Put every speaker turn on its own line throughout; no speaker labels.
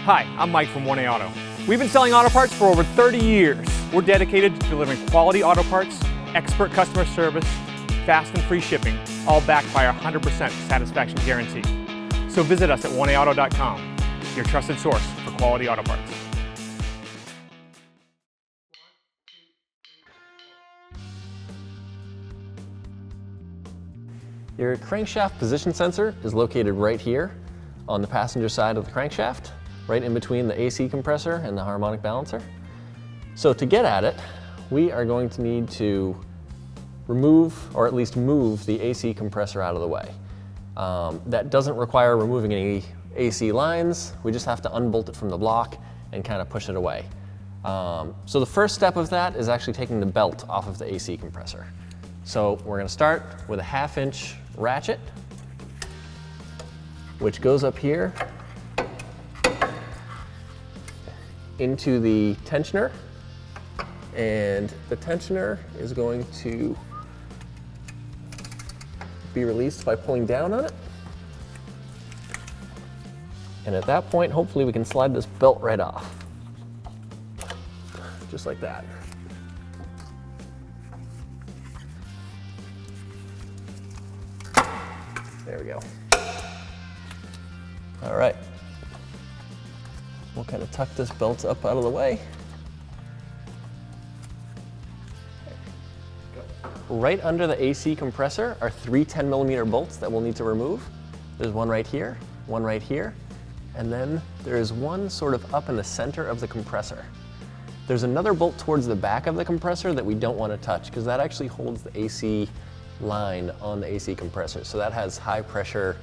Hi, I'm Mike from 1A Auto. We've been selling auto parts for over 30 years. We're dedicated to delivering quality auto parts, expert customer service, fast and free shipping, all backed by our 100% satisfaction guarantee. So visit us at 1AAuto.com, your trusted source for quality auto parts.
Your crankshaft position sensor is located right here on the passenger side of the crankshaft, right in between the AC compressor and the harmonic balancer. So to get at it, we are going to need to remove, or at least move, the AC compressor out of the way. That doesn't require removing any AC lines. We just have to unbolt it from the block and kind of push it away. So the first step of that is actually taking the belt off of the AC compressor. So we're going to start with a 1/2 inch ratchet, which goes up here into the tensioner, and the tensioner is going to be released by pulling down on it. And at that point, hopefully we can slide this belt right off. Just like that. There we go. All right. We'll kind of tuck this belt up out of the way. Right under the AC compressor are 3 10mm bolts that we'll need to remove. There's one right here, and then there is one sort of up in the center of the compressor. There's another bolt towards the back of the compressor that we don't want to touch because that actually holds the AC line on the AC compressor. So that has high pressure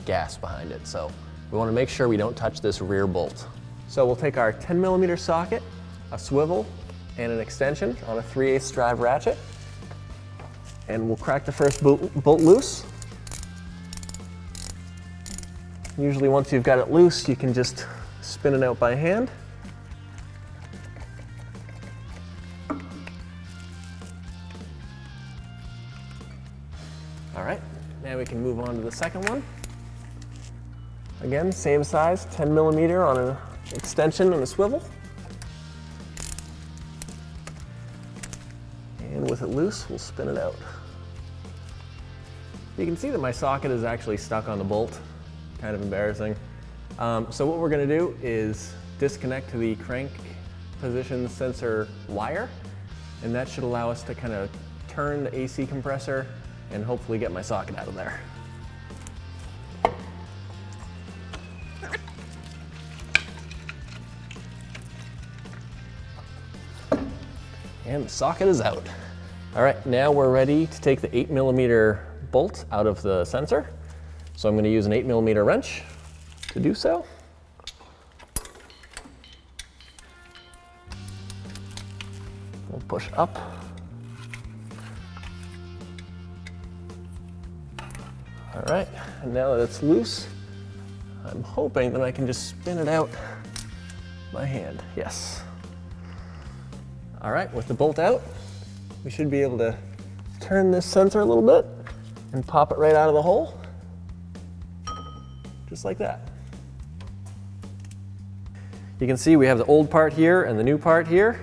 gas behind it. So we want to make sure we don't touch this rear bolt. So we'll take our 10mm socket, a swivel, and an extension on a 3/8 drive ratchet, and we'll crack the first bolt loose. Usually once you've got it loose, you can just spin it out by hand. All right, now we can move on to the second one. Again, same size, 10mm on an extension and a swivel. And with it loose, we'll spin it out. You can see that my socket is actually stuck on the bolt, kind of embarrassing. So what we're gonna do is disconnect the crank position sensor wire, and that should allow us to kind of turn the AC compressor and hopefully get my socket out of there. And the socket is out. All right, now we're ready to take the 8mm bolt out of the sensor. So I'm going to use an 8mm wrench to do so. We'll push up. All right, and now that it's loose, I'm hoping that I can just spin it out by hand. Yes. All right, with the bolt out, we should be able to turn this sensor a little bit and pop it right out of the hole, just like that. You can see we have the old part here and the new part here.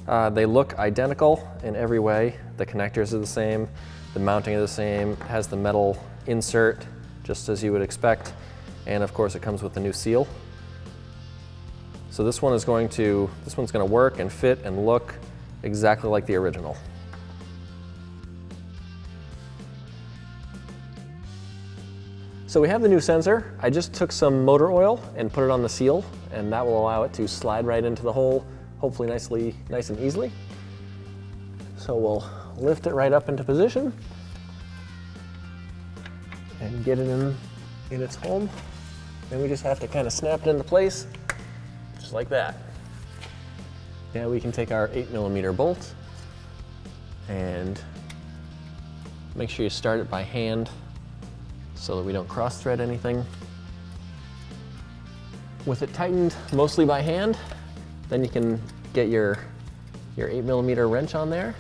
They look identical in every way. The connectors are the same, the mounting is the same, it has the metal insert, just as you would expect, and of course it comes with the new seal. So this one's going to work and fit and look exactly like the original. So we have the new sensor. I just took some motor oil and put it on the seal, and that will allow it to slide right into the hole, hopefully nice and easily. So we'll lift it right up into position and get it in its home. Then we just have to kind of snap it into place, just like that. Now we can take our 8mm bolt and make sure you start it by hand so that we don't cross thread anything. With it tightened mostly by hand, then you can get your 8mm wrench on there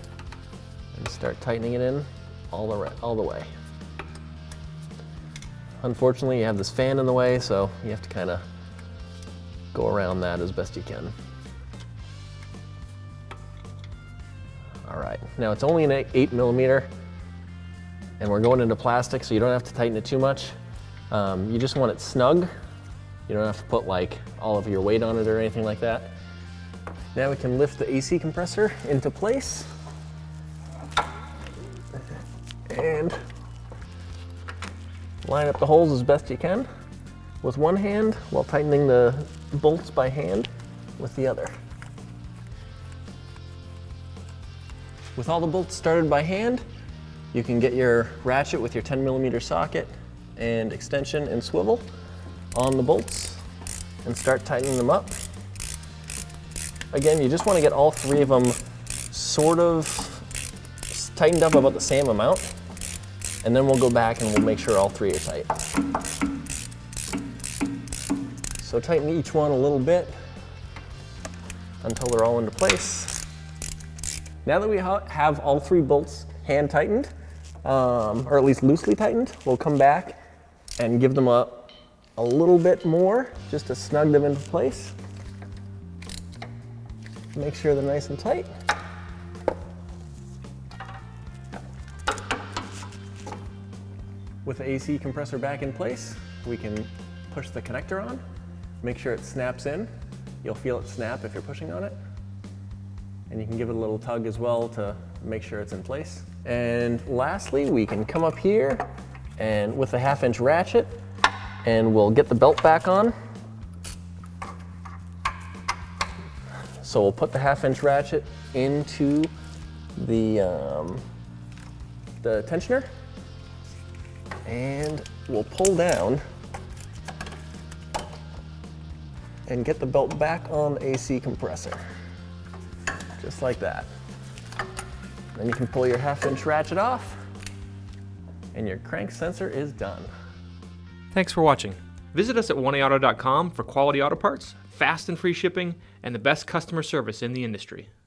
and start tightening it in all the way. Unfortunately, you have this fan in the way, so you have to kind of go around that as best you can. All right, now it's only an 8mm, and we're going into plastic, so you don't have to tighten it too much. You just want it snug. You don't have to put like all of your weight on it or anything like that. Now we can lift the AC compressor into place and line up the holes as best you can with one hand while tightening the bolts by hand with the other. With all the bolts started by hand, you can get your ratchet with your 10mm socket and extension and swivel on the bolts and start tightening them up. Again, you just want to get all three of them sort of tightened up about the same amount, and then we'll go back and we'll make sure all three are tight. So tighten each one a little bit until they're all into place. Now that we have all three bolts hand tightened, or at least loosely tightened, we'll come back and give them a little bit more just to snug them into place. Make sure they're nice and tight. With the AC compressor back in place, we can push the connector on, make sure it snaps in. You'll feel it snap if you're pushing on it. And you can give it a little tug as well to make sure it's in place. And lastly, we can come up here and with a 1/2" ratchet, and we'll get the belt back on. So we'll put the 1/2" ratchet into the tensioner, and we'll pull down and get the belt back on the AC compressor. Just like that. Then you can pull your 1/2" ratchet off, and your crank sensor is done.
Thanks for watching. Visit us at oneauto.com for quality auto parts, fast and free shipping, and the best customer service in the industry.